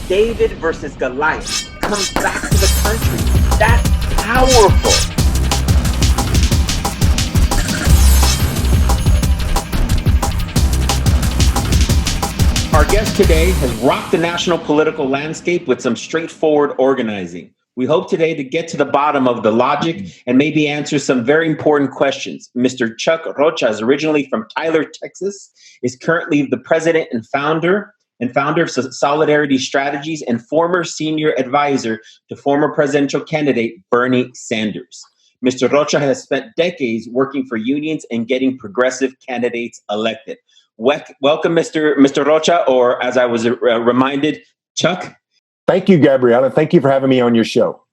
David versus Goliath comes back to the country. That's powerful. Our guest today has rocked the national political landscape with some straightforward organizing. We hope today to get to the bottom of the logic and maybe answer some very important questions. Mr. Chuck Rocha is originally from Tyler, Texas, is currently the president and founder of Solidarity Strategies and former senior advisor to former presidential candidate Bernie Sanders. Mr. Rocha has spent decades working for unions and getting progressive candidates elected. Welcome, Mr. Rocha, or as I was reminded, Chuck. Thank you, Gabriel, and thank you for having me on your show.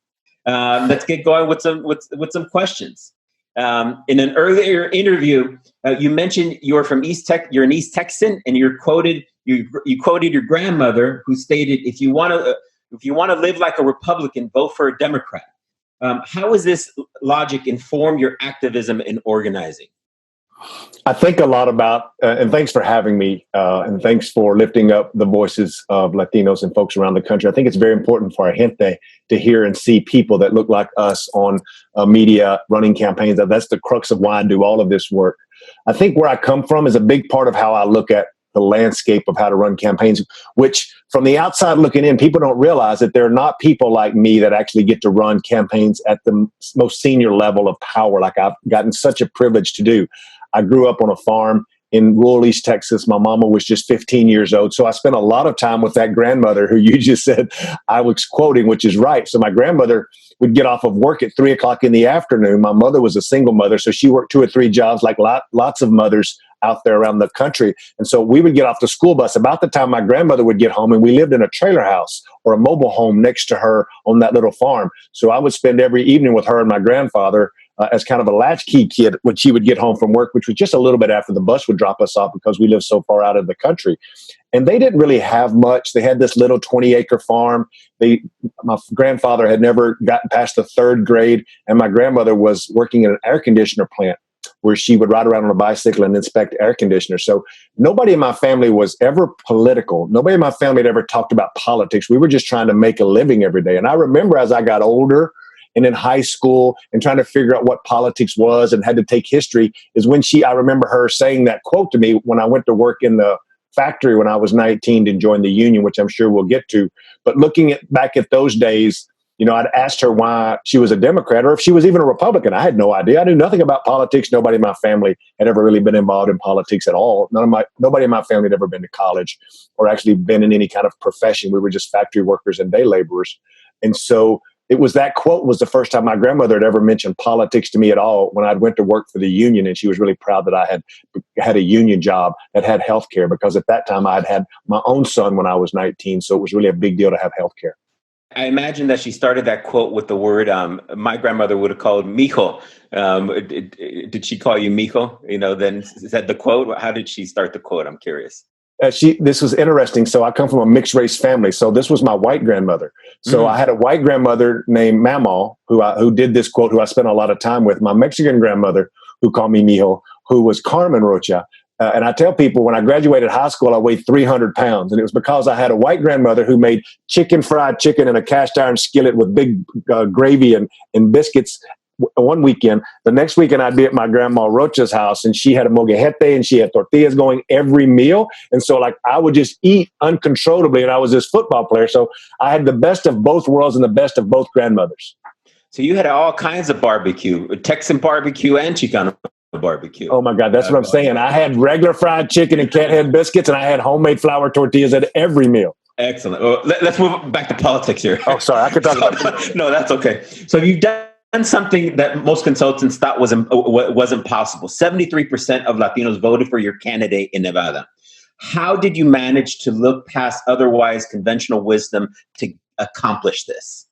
Let's get going with some questions. In an earlier interview, you mentioned you're an East Texan, and you quoted your grandmother, who stated, "If you want to live like a Republican, vote for a Democrat." How does this logic inform your activism and organizing? I think a lot about, and thanks for having me, and thanks for lifting up the voices of Latinos and folks around the country. I think it's very important for our gente to hear and see people that look like us on media running campaigns. That's the crux of why I do all of this work. I think where I come from is a big part of how I look at the landscape of how to run campaigns, which from the outside looking in, people don't realize that there are not people like me that actually get to run campaigns at the most senior level of power, like I've gotten such a privilege to do. I grew up on a farm in rural East Texas. My mama was just 15 years old. So I spent a lot of time with that grandmother who you just said I was quoting, which is right. So my grandmother would get off of work at 3 o'clock in the afternoon. My mother was a single mother, so she worked 2 or 3 jobs like lots of mothers out there around the country. And so we would get off the school bus about the time my grandmother would get home, and we lived in a trailer house or a mobile home next to her on that little farm. So I would spend every evening with her and my grandfather as kind of a latchkey kid when she would get home from work, which was just a little bit after the bus would drop us off because we lived so far out of the country. And they didn't really have much. They had this little 20-acre farm. My grandfather had never gotten past the 3rd grade, and my grandmother was working in an air conditioner plant where she would ride around on a bicycle and inspect air conditioners. So nobody in my family was ever political. Nobody in my family had ever talked about politics. We were just trying to make a living every day. And I remember as I got older and in high school and trying to figure out what politics was and had to take history is when I remember her saying that quote to me when I went to work in the factory when I was 19 to join the union, which I'm sure we'll get to. But looking back at those days, I'd asked her why she was a Democrat or if she was even a Republican. I had no idea. I knew nothing about politics. Nobody in my family had ever really been involved in politics at all. Nobody in my family had ever been to college or actually been in any kind of profession. We were just factory workers and day laborers. And so it was that quote was the first time my grandmother had ever mentioned politics to me at all when I went to work for the union. And she was really proud that I had a union job that had health care, because at that time I had my own son when I was 19. So it was really a big deal to have health care. I imagine that she started that quote with the word, my grandmother would have called mijo. Did she call you mijo? Then is that the quote? How did she start the quote? I'm curious. This was interesting. So I come from a mixed race family. So this was my white grandmother. So I had a white grandmother named Mama who did this quote, who I spent a lot of time with. My Mexican grandmother who called me mijo, who was Carmen Rocha. And I tell people when I graduated high school, I weighed 300 pounds. And it was because I had a white grandmother who made fried chicken in a cast iron skillet with big gravy and biscuits one weekend. The next weekend, I'd be at my grandma Rocha's house, and she had a molcajete and she had tortillas going every meal. And so I would just eat uncontrollably. And I was this football player. So I had the best of both worlds and the best of both grandmothers. So you had all kinds of barbecue, Texan barbecue and Chicano barbecue. Oh my God, that's what I'm saying. I had regular fried chicken and cat head biscuits, and I had homemade flour tortillas at every meal. Excellent. Well, let's move back to politics here. Oh, sorry, I could talk about that. No, that's okay. So you've done something that most consultants thought wasn't possible. 73% of Latinos voted for your candidate in Nevada. How did you manage to look past otherwise conventional wisdom to accomplish this?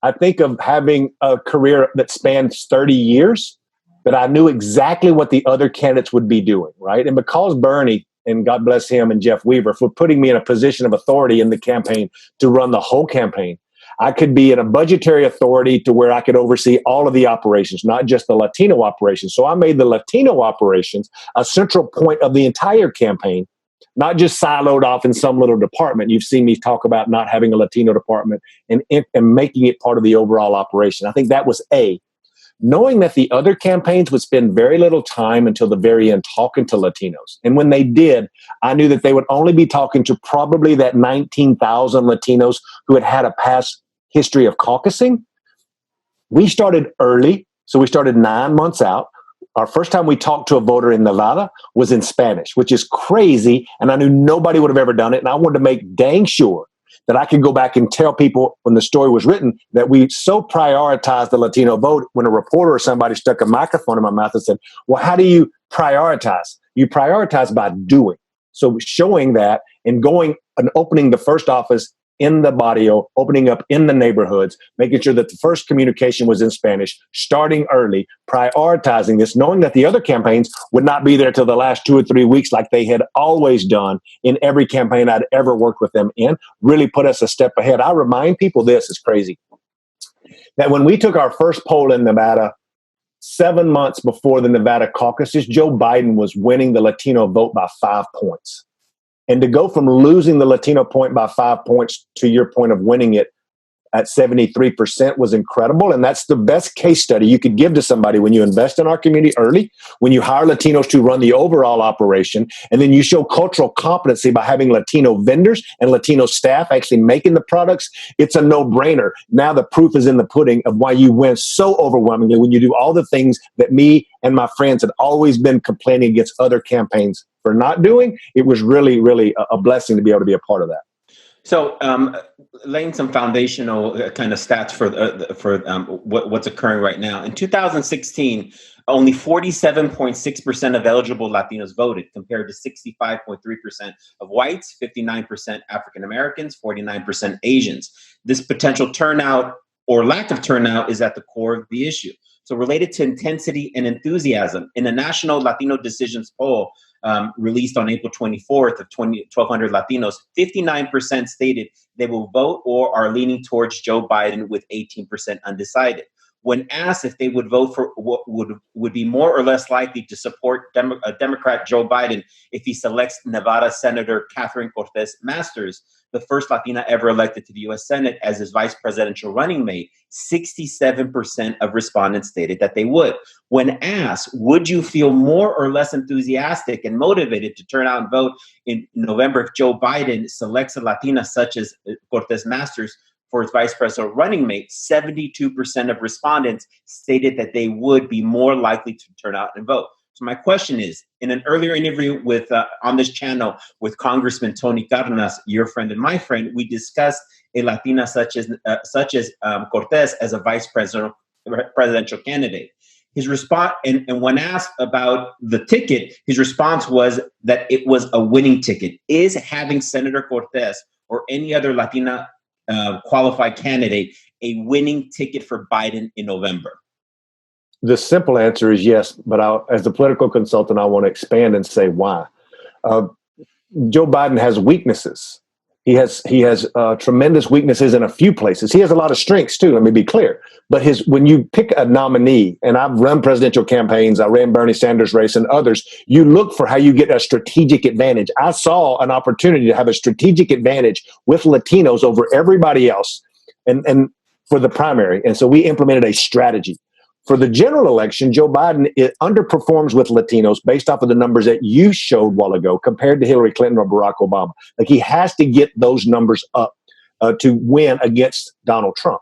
I think of having a career that spans 30 years, that I knew exactly what the other candidates would be doing, right? And because Bernie, and God bless him, and Jeff Weaver for putting me in a position of authority in the campaign to run the whole campaign, I could be in a budgetary authority to where I could oversee all of the operations, not just the Latino operations. So I made the Latino operations a central point of the entire campaign not just siloed off in some little department. You've seen me talk about not having a Latino department and making it part of the overall operation. I think that was A. Knowing that the other campaigns would spend very little time until the very end talking to Latinos. And when they did, I knew that they would only be talking to probably that 19,000 Latinos who had a past history of caucusing. We started early, so we started 9 months out. Our first time we talked to a voter in Nevada was in Spanish, which is crazy, and I knew nobody would have ever done it, and I wanted to make dang sure that I could go back and tell people when the story was written that we so prioritized the Latino vote when a reporter or somebody stuck a microphone in my mouth and said, well, how do you prioritize? You prioritize by doing. So showing that and going and opening the first office in the barrio, opening up in the neighborhoods, making sure that the first communication was in Spanish, starting early, prioritizing this, knowing that the other campaigns would not be there till the last 2 or 3 weeks like they had always done in every campaign I'd ever worked with them in, really put us a step ahead. I remind people this is crazy, that when we took our first poll in Nevada, 7 months before the Nevada caucuses, Joe Biden was winning the Latino vote by 5 points. And to go from losing the Latino point by 5 points to your point of winning it at 73% was incredible. And that's the best case study you could give to somebody when you invest in our community early, when you hire Latinos to run the overall operation, and then you show cultural competency by having Latino vendors and Latino staff actually making the products. It's a no-brainer. Now the proof is in the pudding of why you win so overwhelmingly when you do all the things that me and my friends had always been complaining against other campaigns for not doing. It was really, really a blessing to be able to be a part of that. So, laying some foundational kind of stats for what's occurring right now. In 2016, only 47.6% of eligible Latinos voted, compared to 65.3% of whites, 59% African Americans, 49% Asians. This potential turnout or lack of turnout is at the core of the issue. So, related to intensity and enthusiasm, in a national Latino decisions poll released on April 24th of 1,200 Latinos, 59% stated they will vote or are leaning towards Joe Biden, with 18% undecided. When asked if they would vote for what would be more or less likely to support Democrat Joe Biden if he selects Nevada Senator Catherine Cortez Masters, the first Latina ever elected to the U.S. Senate, as his vice presidential running mate, 67% of respondents stated that they would. When asked, would you feel more or less enthusiastic and motivated to turn out and vote in November if Joe Biden selects a Latina such as Cortez Masters for his vice presidential running mate, 72% of respondents stated that they would be more likely to turn out and vote. So my question is, in an earlier interview with on this channel with Congressman Tony Cardenas, your friend and my friend, we discussed a Latina such as Cortez as a vice presidential candidate. His response, and when asked about the ticket, his response was that it was a winning ticket. Is having Senator Cortez or any other Latina qualified candidate a winning ticket for Biden in November? The simple answer is yes, but as a political consultant, I want to expand and say why. Joe Biden has weaknesses. He has tremendous weaknesses in a few places. He has a lot of strengths too. Let me be clear. But when you pick a nominee, and I've run presidential campaigns, I ran Bernie Sanders' race and others, you look for how you get a strategic advantage. I saw an opportunity to have a strategic advantage with Latinos over everybody else, and for the primary. And so we implemented a strategy. For the general election, Joe Biden underperforms with Latinos based off of the numbers that you showed a while ago compared to Hillary Clinton or Barack Obama. Like, he has to get those numbers up to win against Donald Trump.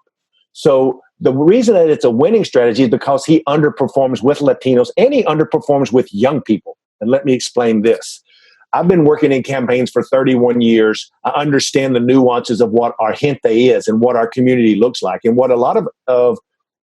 So the reason that it's a winning strategy is because he underperforms with Latinos and he underperforms with young people. And let me explain this. I've been working in campaigns for 31 years. I understand the nuances of what our gente is and what our community looks like. And what a lot of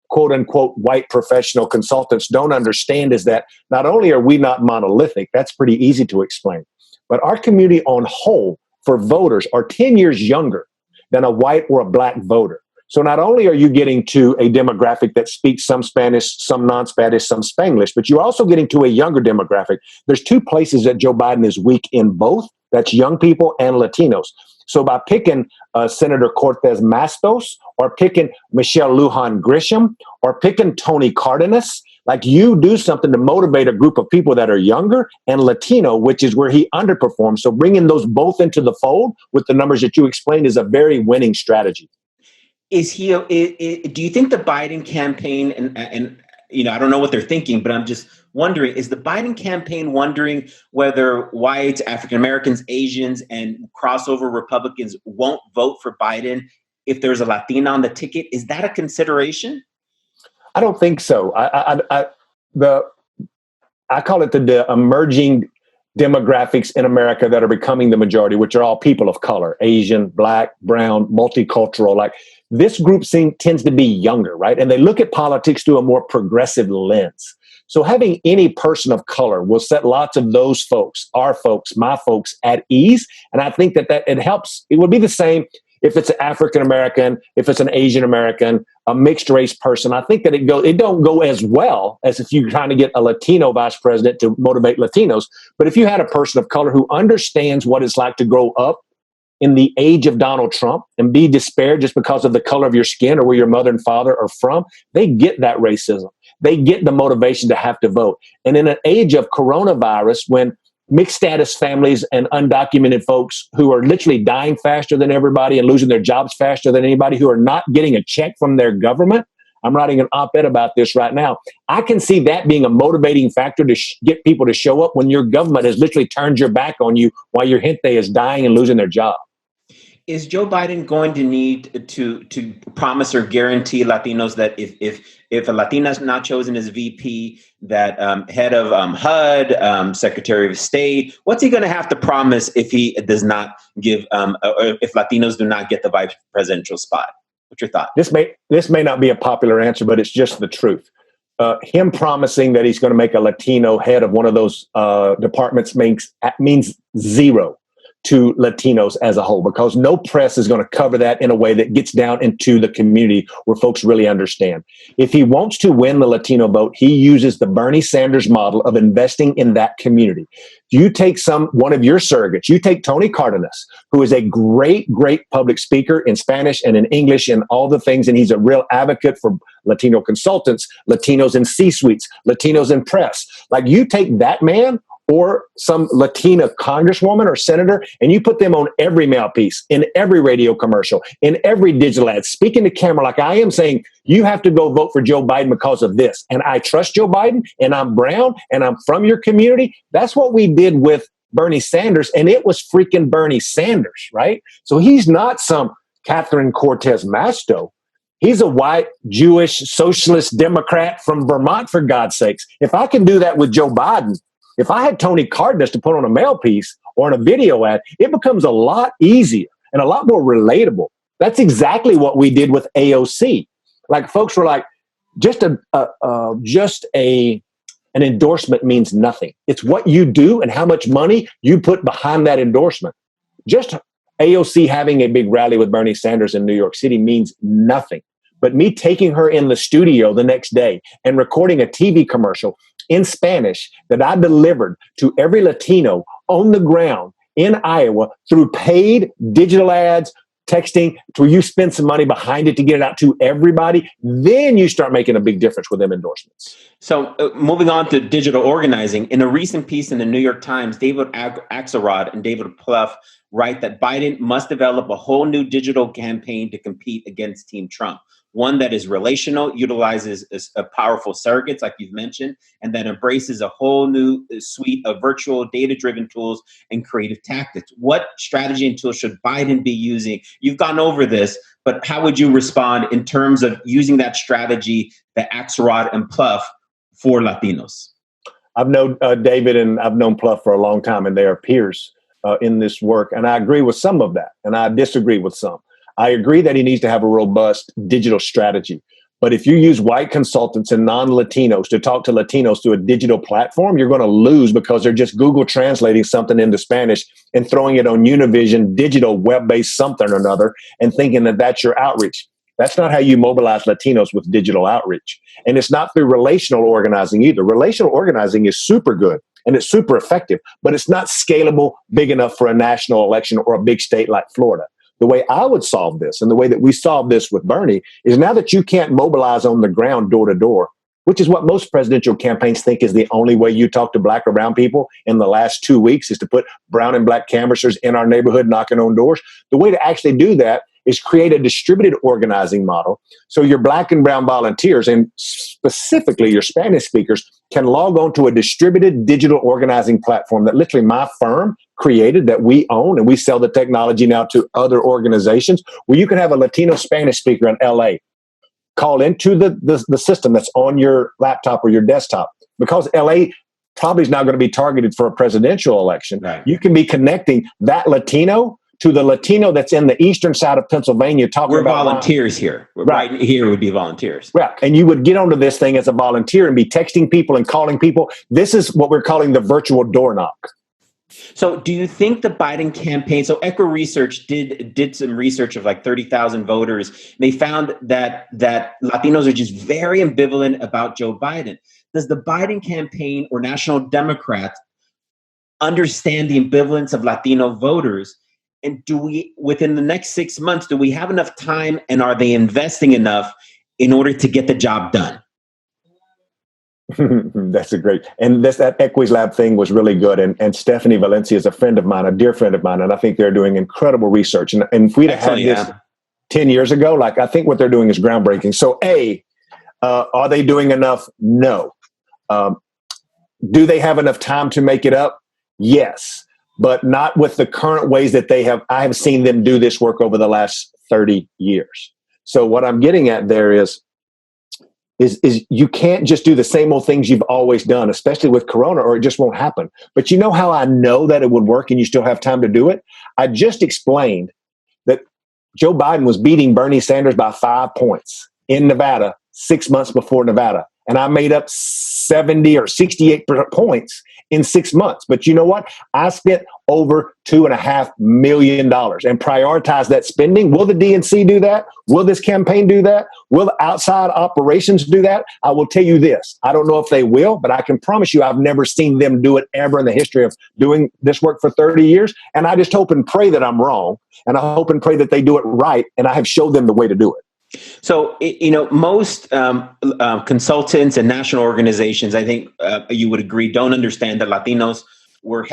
quote unquote white professional consultants don't understand is that not only are we not monolithic, that's pretty easy to explain, but our community on whole for voters are 10 years younger than a white or a black voter. So not only are you getting to a demographic that speaks some Spanish, some non-Spanish, some Spanglish, but you're also getting to a younger demographic. There's two places that Joe Biden is weak in both. That's young people and Latinos. So by picking Senator Cortez Matos or picking Michelle Lujan Grisham or picking Tony Cardenas, Like, you do something to motivate a group of people that are younger and Latino, which is where he underperforms. So bringing those both into the fold with the numbers that you explained is a very winning strategy. Do you think the Biden campaign, and I don't know what they're thinking, but I'm just wondering, is the Biden campaign wondering whether whites, African Americans, Asians, and crossover Republicans won't vote for Biden if there's a Latina on the ticket? Is that a consideration? I don't think so. I call it the emerging demographics in America that are becoming the majority, which are all people of color, Asian, Black, brown, multicultural. Like, this group tends to be younger, right? And they look at politics through a more progressive lens. So having any person of color will set lots of those folks, our folks, my folks, at ease. And I think that it helps. It would be the same if it's an African American, if it's an Asian American, a mixed race person. I think that it don't go as well as if you're trying to get a Latino vice president to motivate Latinos. But if you had a person of color who understands what it's like to grow up in the age of Donald Trump and be despaired just because of the color of your skin or where your mother and father are from, they get that racism. They get the motivation to have to vote. And in an age of coronavirus, when mixed status families and undocumented folks who are literally dying faster than everybody and losing their jobs faster than anybody, who are not getting a check from their government. I'm writing an op-ed about this right now. I can see that being a motivating factor to get people to show up when your government has literally turned your back on you while your gente is dying and losing their job. Is Joe Biden going to need to promise or guarantee Latinos that if a Latina is not chosen as VP, that head of HUD, Secretary of State, what's he going to have to promise if he does not give, or if Latinos do not get the vice presidential spot? What's your thought? This may not be a popular answer, but it's just the truth. Him promising that he's going to make a Latino head of one of those departments means zero to Latinos as a whole, because no press is going to cover that in a way that gets down into the community where folks really understand. If he wants to win the Latino vote, he uses the Bernie Sanders model of investing in that community. You take one of your surrogates, you take Tony Cardenas, who is a great public speaker in Spanish and in English and all the things, and he's a real advocate for Latino consultants, Latinos in C-suites, Latinos in press. Like, you take that man or some Latina congresswoman or senator, and you put them on every mouthpiece, in every radio commercial, in every digital ad, speaking to camera like I am, saying, you have to go vote for Joe Biden because of this. And I trust Joe Biden, and I'm brown, and I'm from your community. That's what we did with Bernie Sanders, and it was freaking Bernie Sanders, right? So he's not some Catherine Cortez Masto. He's a white, Jewish, socialist Democrat from Vermont, for God's sakes. If I can do that with Joe Biden, if I had Tony Cardenas to put on a mail piece or in a video ad, it becomes a lot easier and a lot more relatable. That's exactly what we did with AOC. Like, folks were like, just an endorsement means nothing. It's what you do and how much money you put behind that endorsement. Just AOC having a big rally with Bernie Sanders in New York City means nothing. But me taking her in the studio the next day and recording a TV commercial in Spanish that I delivered to every Latino on the ground in Iowa through paid digital ads, texting, to where you spend some money behind it to get it out to everybody, then you start making a big difference with them endorsements. So moving on to digital organizing, in a recent piece in the New York Times, David Axelrod and David Plouffe write that Biden must develop a whole new digital campaign to compete against Team Trump. One that is relational, utilizes a powerful surrogates, like you've mentioned, and that embraces a whole new suite of virtual data-driven tools and creative tactics. What strategy and tools should Biden be using? You've gone over this, but how would you respond in terms of using that strategy, that Axelrod and Plouffe, for Latinos? I've known David and I've known Plouffe for a long time, and they are peers in this work. And I agree with some of that, and I disagree with some. I agree that he needs to have a robust digital strategy. But if you use white consultants and non-Latinos to talk to Latinos through a digital platform, you're going to lose, because they're just Google translating something into Spanish and throwing it on Univision, digital web-based something or another, and thinking that that's your outreach. That's not how you mobilize Latinos with digital outreach. And it's not through relational organizing either. Relational organizing is super good and it's super effective, but it's not scalable, big enough for a national election or a big state like Florida. The way I would solve this, and the way that we solve this with Bernie, is now that you can't mobilize on the ground door to door, which is what most presidential campaigns think is the only way you talk to black or brown people in the last 2 weeks is to put brown and black canvassers in our neighborhood knocking on doors. The way to actually do that is create a distributed organizing model. So your black and brown volunteers, and specifically your Spanish speakers, can log on to a distributed digital organizing platform that literally my firm created, that we own, and we sell the technology now to other organizations, where you can have a Latino Spanish speaker in LA call into the system that's on your laptop or your desktop. Because LA probably is now going to be targeted for a presidential election, right. You can be connecting that Latino to the Latino that's in the eastern side of Pennsylvania talking about— We're volunteers here. Right here would be volunteers. Right. And you would get onto this thing as a volunteer and be texting people and calling people. This is what we're calling the virtual door knock. So do you think the Biden campaign— so Echo Research did some research of like 30,000 voters. They found that Latinos are just very ambivalent about Joe Biden. Does the Biden campaign or National Democrats understand the ambivalence of Latino voters? And do we, within the next 6 months, do we have enough time, and are they investing enough in order to get the job done? That's a great, and that Equi's Lab thing was really good. And Stephanie Valencia is a friend of mine, a dear friend of mine, and I think they're doing incredible research. And if we'd had this 10 years ago, like, I think what they're doing is groundbreaking. So are they doing enough? No. Do they have enough time to make it up? Yes. But not with the current ways that they have. I have seen them do this work over the last 30 years. So what I'm getting at there is you can't just do the same old things you've always done, especially with Corona, or it just won't happen. But you know how I know that it would work and you still have time to do it? I just explained that Joe Biden was beating Bernie Sanders by 5 points in Nevada 6 months before Nevada. And I made up 70 or 68 points in 6 months. But you know what? I spent over $2.5 million and prioritized that spending. Will the DNC do that? Will this campaign do that? Will the outside operations do that? I will tell you this. I don't know if they will, but I can promise you I've never seen them do it ever in the history of doing this work for 30 years. And I just hope and pray that I'm wrong. And I hope and pray that they do it right. And I have showed them the way to do it. So, most consultants and national organizations, I think you would agree, don't understand that Latinos were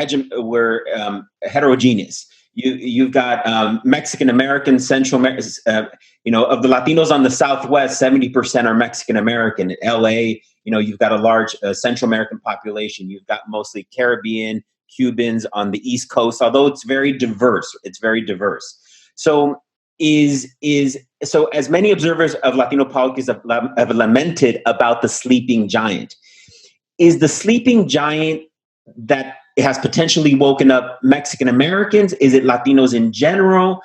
heterogeneous. You've got Mexican American, Central American, of the Latinos on the Southwest, 70% are Mexican American. In LA, you've got a large Central American population. You've got mostly Caribbean, Cubans on the East Coast, although it's very diverse. So so as many observers of Latino politics have lamented about the sleeping giant, is the sleeping giant that has potentially woken up Mexican Americans? Is it Latinos in general?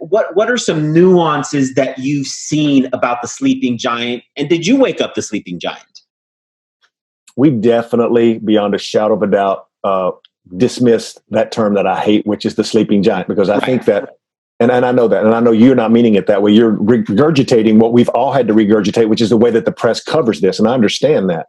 What are some nuances that you've seen about the sleeping giant? And did you wake up the sleeping giant? We definitely, beyond a shadow of a doubt, dismissed that term that I hate, which is the sleeping giant, because I think that, and I know that, and I know you're not meaning it that way. You're regurgitating what we've all had to regurgitate, which is the way that the press covers this. And I understand that.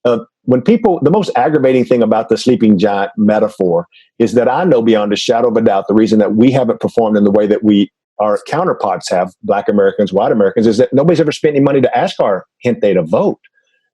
The most aggravating thing about the sleeping giant metaphor is that I know beyond a shadow of a doubt, the reason that we haven't performed in the way that our counterparts have, Black Americans, white Americans, is that nobody's ever spent any money to ask our gente to vote.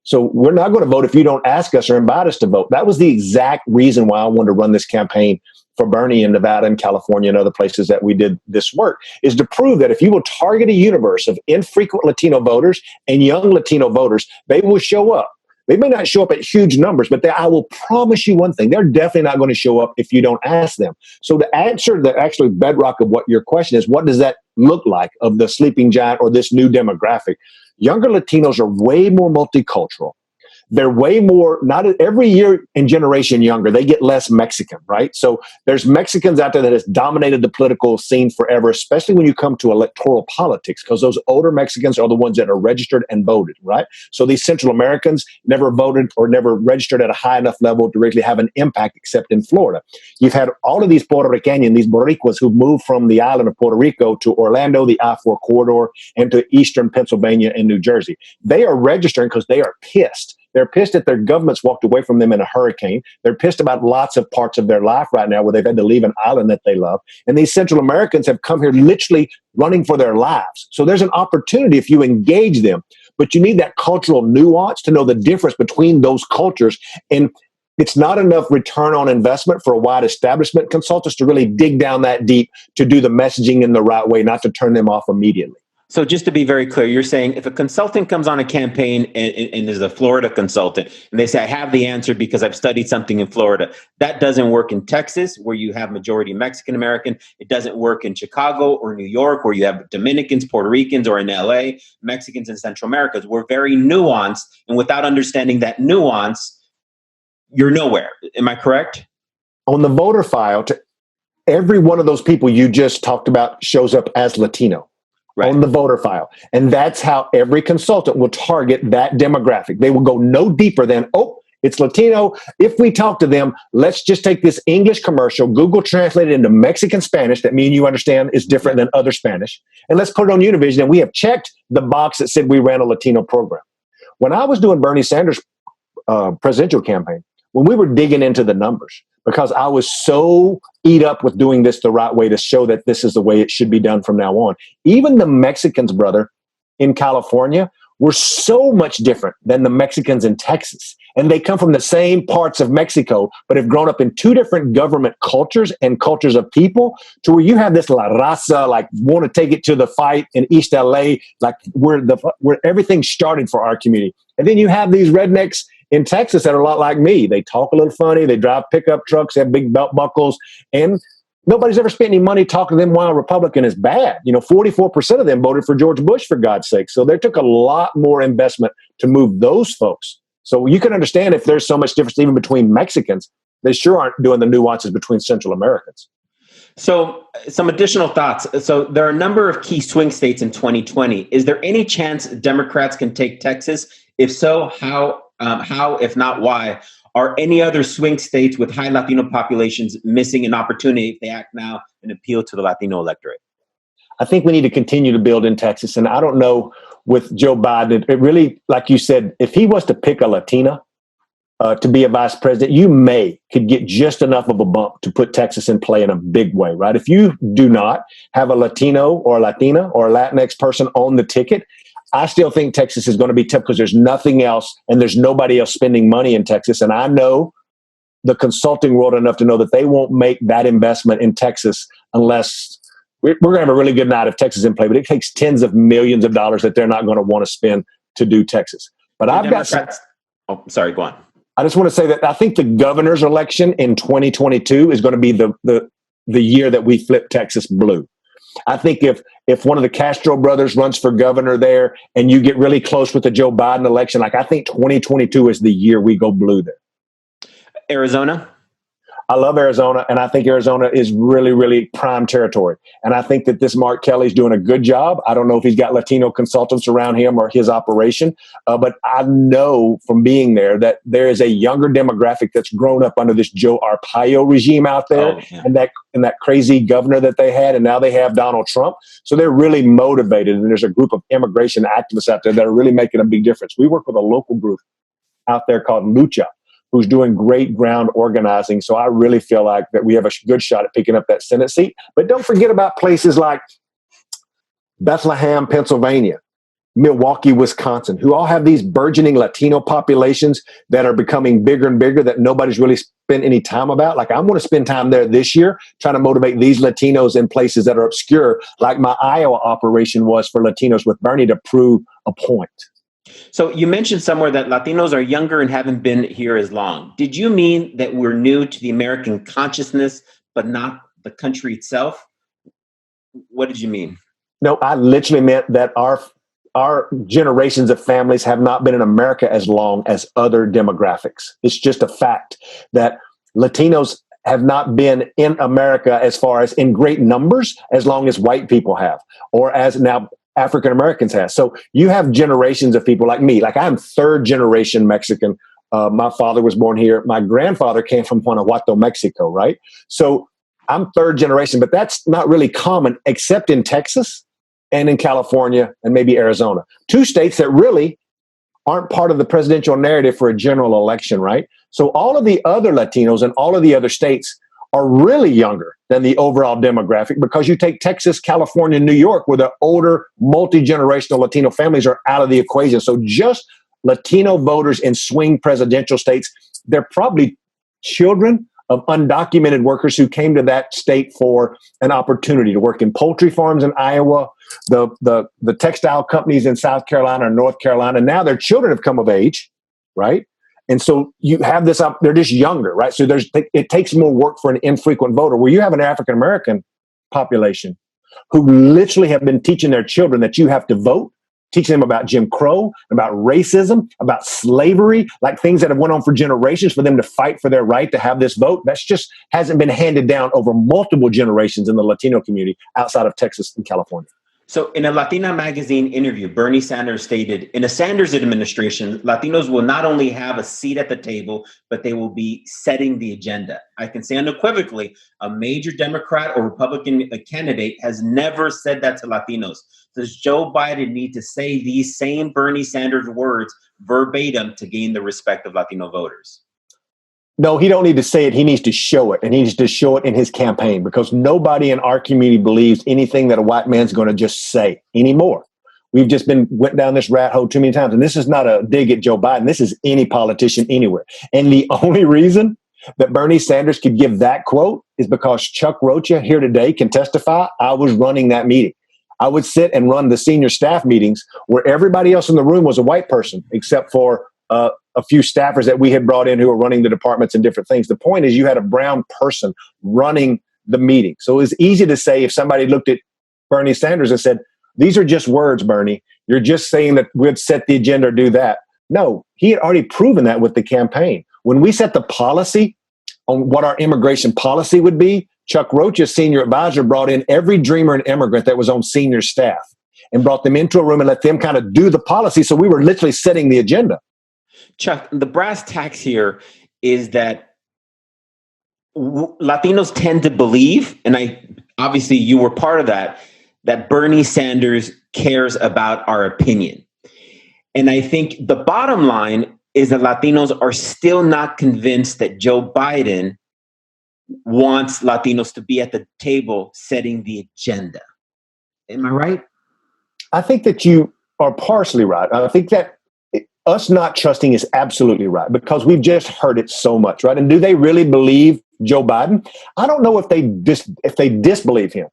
So we're not going to vote if you don't ask us or invite us to vote. That was the exact reason why I wanted to run this campaign for Bernie in Nevada and California and other places that we did this work, is to prove that if you will target a universe of infrequent Latino voters and young Latino voters, they will show up. They may not show up at huge numbers, but I will promise you one thing. They're definitely not going to show up if you don't ask them. So to answer the actually bedrock of what your question is, what does that look like of the sleeping giant or this new demographic? Younger Latinos are way more multicultural. They're way more, not every year and generation younger, they get less Mexican, right? So there's Mexicans out there that has dominated the political scene forever, especially when you come to electoral politics, because those older Mexicans are the ones that are registered and voted, right? So these Central Americans never voted or never registered at a high enough level to really have an impact, except in Florida. You've had all of these Puerto Rican, these Boricuas who moved from the island of Puerto Rico to Orlando, the I-4 corridor, and to eastern Pennsylvania and New Jersey. They are registering because they are pissed. They're pissed that their governments walked away from them in a hurricane. They're pissed about lots of parts of their life right now where they've had to leave an island that they love. And these Central Americans have come here literally running for their lives. So there's an opportunity if you engage them. but you need that cultural nuance to know the difference between those cultures. And it's not enough return on investment for a wide establishment consultants to really dig down that deep to do the messaging in the right way, not to turn them off immediately. So just to be very clear, you're saying if a consultant comes on a campaign and is a Florida consultant and they say, I have the answer because I've studied something in Florida, that doesn't work in Texas where you have majority Mexican American. It doesn't work in Chicago or New York where you have Dominicans, Puerto Ricans, or in LA, Mexicans in Central America. We're very nuanced. And without understanding that nuance, you're nowhere. Am I correct? On the voter file, every one of those people you just talked about shows up as Latino. Right. On the voter file. And that's how every consultant will target that demographic. They will go no deeper than, oh, it's Latino. If we talk to them, let's just take this English commercial, Google translate it into Mexican Spanish that me and you understand is different than other Spanish, and let's put it on Univision. And we have checked the box that said we ran a Latino program. When I was doing Bernie Sanders' presidential campaign, when we were digging into the numbers, because I was so eat up with doing this the right way to show that this is the way it should be done from now on. Even the Mexicans, brother, in California were so much different than the Mexicans in Texas. And they come from the same parts of Mexico, but have grown up in two different government cultures and cultures of people, to where you have this La Raza, like want to take it to the fight in East LA, like where everything started for our community. And then you have these rednecks in Texas that are a lot like me. They talk a little funny. They drive pickup trucks, have big belt buckles, and nobody's ever spent any money talking to them why a Republican is bad. 44% of them voted for George Bush, for God's sake. So they took a lot more investment to move those folks. So you can understand if there's so much difference even between Mexicans, they sure aren't doing the nuances between Central Americans. So some additional thoughts. So there are a number of key swing states in 2020. Is there any chance Democrats can take Texas? If so, how? If not, why? Are any other swing states with high Latino populations missing an opportunity if they act now and appeal to the Latino electorate? I think we need to continue to build in Texas. And I don't know with Joe Biden, it really, like you said, if he was to pick a Latina to be a vice president, you could get just enough of a bump to put Texas in play in a big way, right? If you do not have a Latino or a Latina or a Latinx person on the ticket, I still think Texas is going to be tough because there's nothing else and there's nobody else spending money in Texas. And I know the consulting world enough to know that they won't make that investment in Texas unless we're going to have a really good night if Texas is in play. But it takes tens of millions of dollars that they're not going to want to spend to do Texas. But I've got some, sorry, go on. I just want to say that I think the governor's election in 2022 is going to be the year that we flip Texas blue. I think if one of the Castro brothers runs for governor there and you get really close with the Joe Biden election, I think 2022 is the year we go blue there. Arizona? I love Arizona, and I think Arizona is really, really prime territory. And I think that this Mark Kelly's doing a good job. I don't know if he's got Latino consultants around him or his operation, but I know from being there that there is a younger demographic that's grown up under this Joe Arpaio regime out there, and that crazy governor that they had, and now they have Donald Trump. So they're really motivated, and there's a group of immigration activists out there that are really making a big difference. We work with a local group out there called Lucha, who's doing great ground organizing. So I really feel like that we have a good shot at picking up that Senate seat. But don't forget about places like Bethlehem, Pennsylvania, Milwaukee, Wisconsin, who all have these burgeoning Latino populations that are becoming bigger and bigger that nobody's really spent any time about. Like, I'm going to spend time there this year trying to motivate these Latinos in places that are obscure, like my Iowa operation was for Latinos with Bernie, to prove a point. So you mentioned somewhere that Latinos are younger and haven't been here as long. Did you mean that we're new to the American consciousness, but not the country itself? What did you mean? No, I literally meant that our generations of families have not been in America as long as other demographics. It's just a fact that Latinos have not been in America as far as in great numbers as long as white people have, or as now African Americans have. So you have generations of people like me. Like, I'm third generation Mexican. My father was born here. My grandfather came from Guanajuato, Mexico, right? So I'm third generation, but that's not really common except in Texas and in California and maybe Arizona. Two states that really aren't part of the presidential narrative for a general election, right? So all of the other Latinos and all of the other states are really younger than the overall demographic, because you take Texas, California, New York, where the older multi-generational Latino families are out of the equation. So just Latino voters in swing presidential states, they're probably children of undocumented workers who came to that state for an opportunity to work in poultry farms in Iowa, the textile companies in South Carolina or North Carolina. Now their children have come of age, right? And so you have this up, they're just younger, right? So it takes more work for an infrequent voter, where you have an African-American population who literally have been teaching their children that you have to vote, teaching them about Jim Crow, about racism, about slavery, like things that have went on for generations, for them to fight for their right to have this vote. That's just hasn't been handed down over multiple generations in the Latino community outside of Texas and California. So in a Latina magazine interview, Bernie Sanders stated, in a Sanders administration, Latinos will not only have a seat at the table, but they will be setting the agenda. I can say unequivocally, a major Democrat or Republican candidate has never said that to Latinos. Does Joe Biden need to say these same Bernie Sanders words verbatim to gain the respect of Latino voters? No, he don't need to say it. He needs to show it, and he needs to show it in his campaign, because nobody in our community believes anything that a white man's going to just say anymore. We've just went down this rat hole too many times, and this is not a dig at Joe Biden. This is any politician anywhere. And the only reason that Bernie Sanders could give that quote is because Chuck Rocha here today can testify. I was running that meeting. I would sit and run the senior staff meetings where everybody else in the room was a white person, except for a few staffers that we had brought in who were running the departments and different things. The point is, you had a brown person running the meeting. So it was easy to say, if somebody looked at Bernie Sanders and said, these are just words, Bernie, you're just saying that we'd set the agenda or do that. No, he had already proven that with the campaign. When we set the policy on what our immigration policy would be, Chuck Rocha, senior advisor, brought in every dreamer and immigrant that was on senior staff and brought them into a room and let them kind of do the policy. So we were literally setting the agenda. Chuck, the brass tacks here is that Latinos tend to believe, and obviously you were part of that Bernie Sanders cares about our opinion. And I think the bottom line is that Latinos are still not convinced that Joe Biden wants Latinos to be at the table setting the agenda. Am I right? I think that you are partially right. I think that us not trusting is absolutely right, because we've just heard it so much, right? And do they really believe Joe Biden? I don't know if they disbelieve him.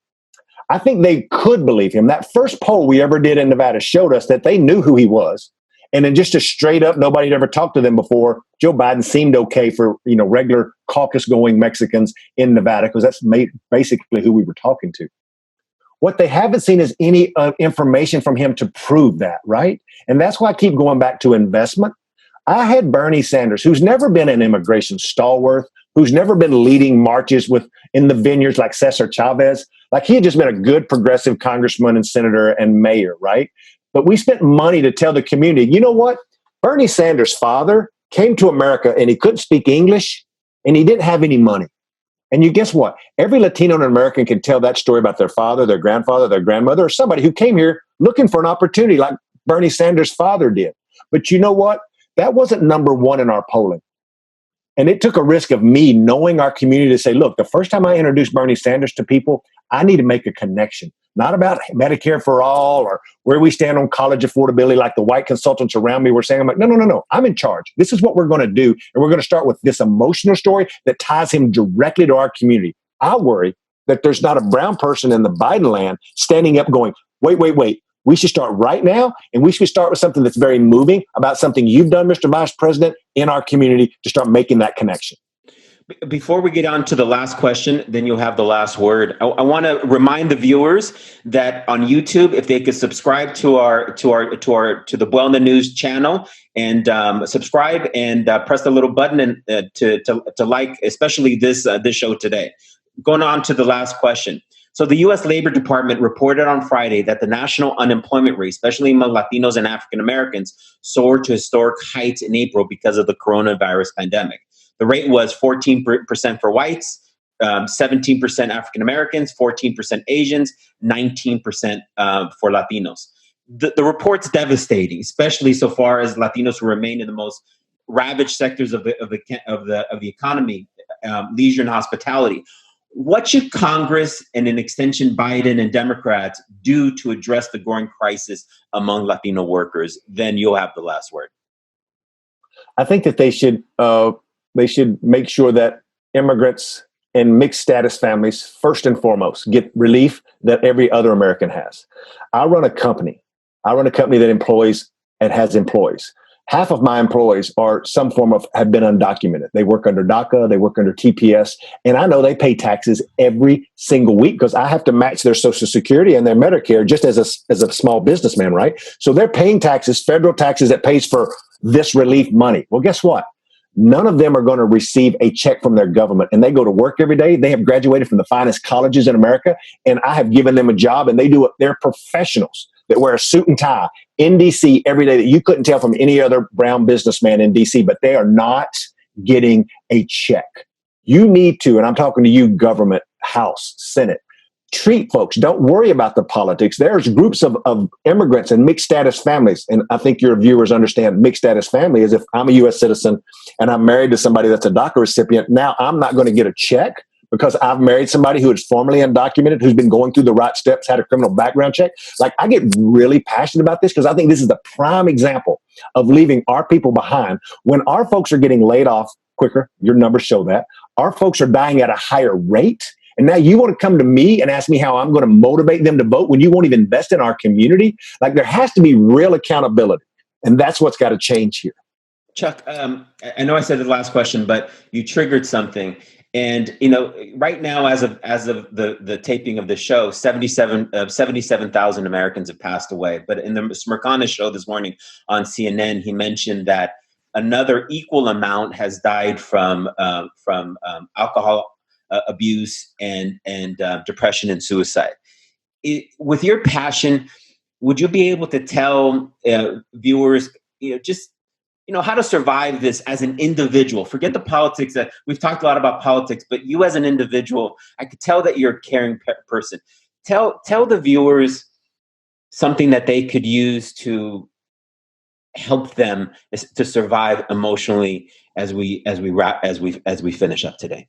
I think they could believe him. That first poll we ever did in Nevada showed us that they knew who he was. And then just a straight up, nobody had ever talked to them before, Joe Biden seemed okay for, regular caucus going Mexicans in Nevada, because that's basically who we were talking to. What they haven't seen is any information from him to prove that, right? And that's why I keep going back to investment. I had Bernie Sanders, who's never been an immigration stalwart, who's never been leading marches in the vineyards like Cesar Chavez. Like, he had just been a good progressive congressman and senator and mayor, right? But we spent money to tell the community, you know what? Bernie Sanders' father came to America and he couldn't speak English and he didn't have any money. And you guess what? Every Latino and American can tell that story about their father, their grandfather, their grandmother, or somebody who came here looking for an opportunity like Bernie Sanders' father did. But you know what? That wasn't number one in our polling. And it took a risk of me knowing our community to say, look, the first time I introduced Bernie Sanders to people, I need to make a connection, not about Medicare for all or where we stand on college affordability, like the white consultants around me were saying. I'm like, no, I'm in charge. This is what we're going to do. And we're going to start with this emotional story that ties him directly to our community. I worry that there's not a brown person in the Biden land standing up going, wait. We should start right now, and we should start with something that's very moving, about something you've done, Mr. Vice President, in our community, to start making that connection. Before we get on to the last question, then you'll have the last word. I want to remind the viewers that on YouTube, if they could subscribe to the BuelnaNews channel and subscribe and press the little button and to like, especially this show today. Going on to the last question. So the U.S. Labor Department reported on Friday that the national unemployment rate, especially among Latinos and African Americans, soared to historic heights in April because of the coronavirus pandemic. The rate was 14% for whites, 17% African Americans, 14% Asians, 19% for Latinos. The report's devastating, especially so far as Latinos who remain in the most ravaged sectors of the economy leisure and hospitality. What should Congress and in extension Biden and Democrats do to address the growing crisis among Latino workers? Then you'll have the last word. I think that they should make sure that immigrants and mixed status families, first and foremost, get relief that every other American has. I run a company that employs and has employees. Half of my employees are some form of have been undocumented. They work under DACA, they work under TPS, and I know they pay taxes every single week because I have to match their Social Security and their Medicare just as a small businessman, right? So they're paying taxes, federal taxes that pays for this relief money. Well, guess what? None of them are going to receive a check from their government, and they go to work every day. They have graduated from the finest colleges in America, and I have given them a job, and they do it. They're professionals that wear a suit and tie in DC every day that you couldn't tell from any other brown businessman in DC, but they are not getting a check. You need to, and I'm talking to you, government, House, Senate, treat folks. Don't worry about the politics. There's groups of immigrants and mixed status families. And I think your viewers understand mixed status family is if I'm a U.S. citizen and I'm married to somebody that's a DACA recipient, now I'm not going to get a check because I've married somebody who is formerly undocumented, who's been going through the right steps, had a criminal background check. Like, I get really passionate about this because I think this is the prime example of leaving our people behind. When our folks are getting laid off quicker, your numbers show that, our folks are dying at a higher rate. And now you want to come to me and ask me how I'm going to motivate them to vote when you won't even invest in our community? Like, there has to be real accountability. And that's what's got to change here. Chuck, I know I said the last question, but you triggered something. And, right now, as of the taping of the show, 77,000 Americans have passed away. But in the Smirkana show this morning on CNN, he mentioned that another equal amount has died from alcohol abuse and depression and suicide. With your passion, would you be able to tell viewers, how to survive this as an individual? Forget the politics. That we've talked a lot about politics, but you as an individual, I could tell that you're a caring person. Tell the viewers something that they could use to help them to survive emotionally as we finish up today.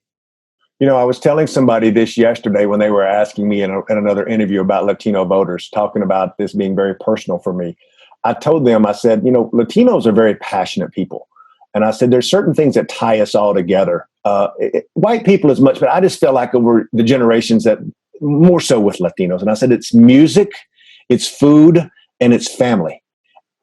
I was telling somebody this yesterday when they were asking me in another interview about Latino voters, talking about this being very personal for me. I told them, I said, Latinos are very passionate people. And I said, there's certain things that tie us all together. White people as much, but I just felt like over the generations that more so with Latinos. And I said, it's music, it's food, and it's family.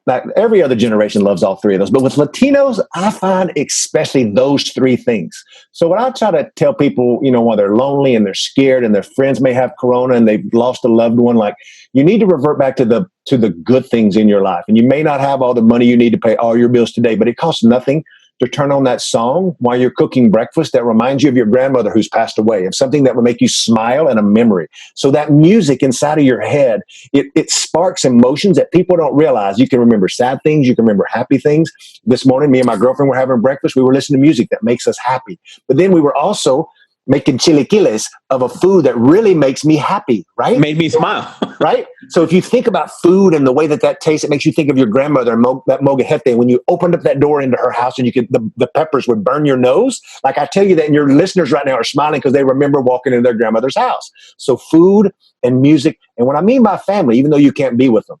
Now, every other generation loves all three of those. But with Latinos, I find especially those three things. So when I try to tell people, while they're lonely and they're scared and their friends may have corona and they've lost a loved one, like, you need to revert back to the good things in your life. And you may not have all the money you need to pay all your bills today, but it costs nothing to turn on that song while you're cooking breakfast that reminds you of your grandmother who's passed away, of something that will make you smile and a memory. So that music inside of your head, it sparks emotions that people don't realize. You can remember sad things. You can remember happy things. This morning, me and my girlfriend were having breakfast. We were listening to music that makes us happy. But then we were also making chilaquiles of a food that really makes me happy, right? Made me smile. Right? So if you think about food and the way that tastes, it makes you think of your grandmother, that mogajete, when you opened up that door into her house and the peppers would burn your nose. Like, I tell you that, and your listeners right now are smiling because they remember walking into their grandmother's house. So food and music. And what I mean by family, even though you can't be with them,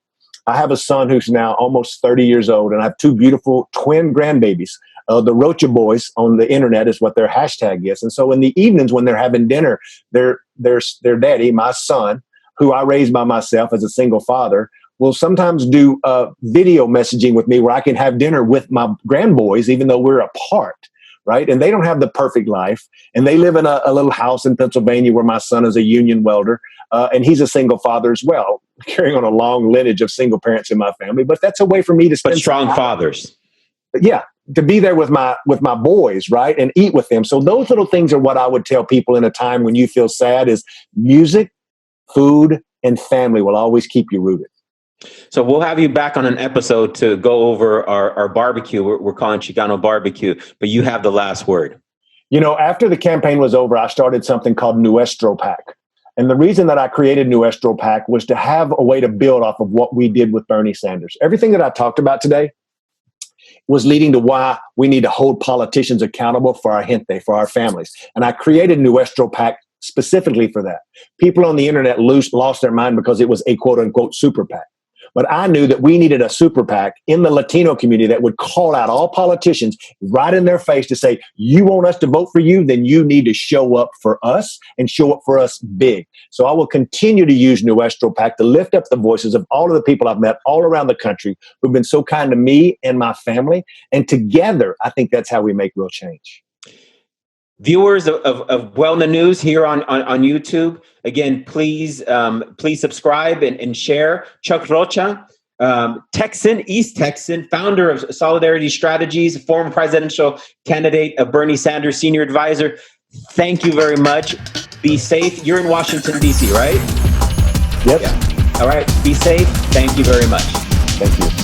I have a son who's now almost 30 years old, and I have two beautiful twin grandbabies. The Rocha boys on the internet is what their hashtag is. And so in the evenings when they're having dinner, their daddy, my son, who I raised by myself as a single father, will sometimes do video messaging with me where I can have dinner with my grandboys, even though we're apart, right? And they don't have the perfect life. And they live in a little house in Pennsylvania where my son is a union welder. And he's a single father as well, carrying on a long lineage of single parents in my family. But that's a way for me to spend strong fathers. Yeah, to be there with my boys, right, and eat with them. So those little things are what I would tell people in a time when you feel sad is music, food, and family will always keep you rooted. So we'll have you back on an episode to go over our barbecue. We're calling Chicano barbecue, but you have the last word. After the campaign was over, I started something called Nuestro PAC. And the reason that I created Nuestro PAC was to have a way to build off of what we did with Bernie Sanders. Everything that I talked about today was leading to why we need to hold politicians accountable for our gente, for our families. And I created Nuestro PAC specifically for that. People on the internet lost their mind because it was a quote unquote super PAC. But I knew that we needed a super PAC in the Latino community that would call out all politicians right in their face to say, you want us to vote for you, then you need to show up for us and show up for us big. So I will continue to use Nuestro PAC to lift up the voices of all of the people I've met all around the country who've been so kind to me and my family. And together, I think that's how we make real change. Viewers of BuelnaNews here on YouTube, again, please subscribe and share. Chuck Rocha, Texan, East Texan, founder of Solidarity Strategies, former presidential candidate of Bernie Sanders, senior advisor. Thank you very much. Be safe. You're in Washington, D.C., right? Yep. Yeah. All right. Be safe. Thank you very much. Thank you.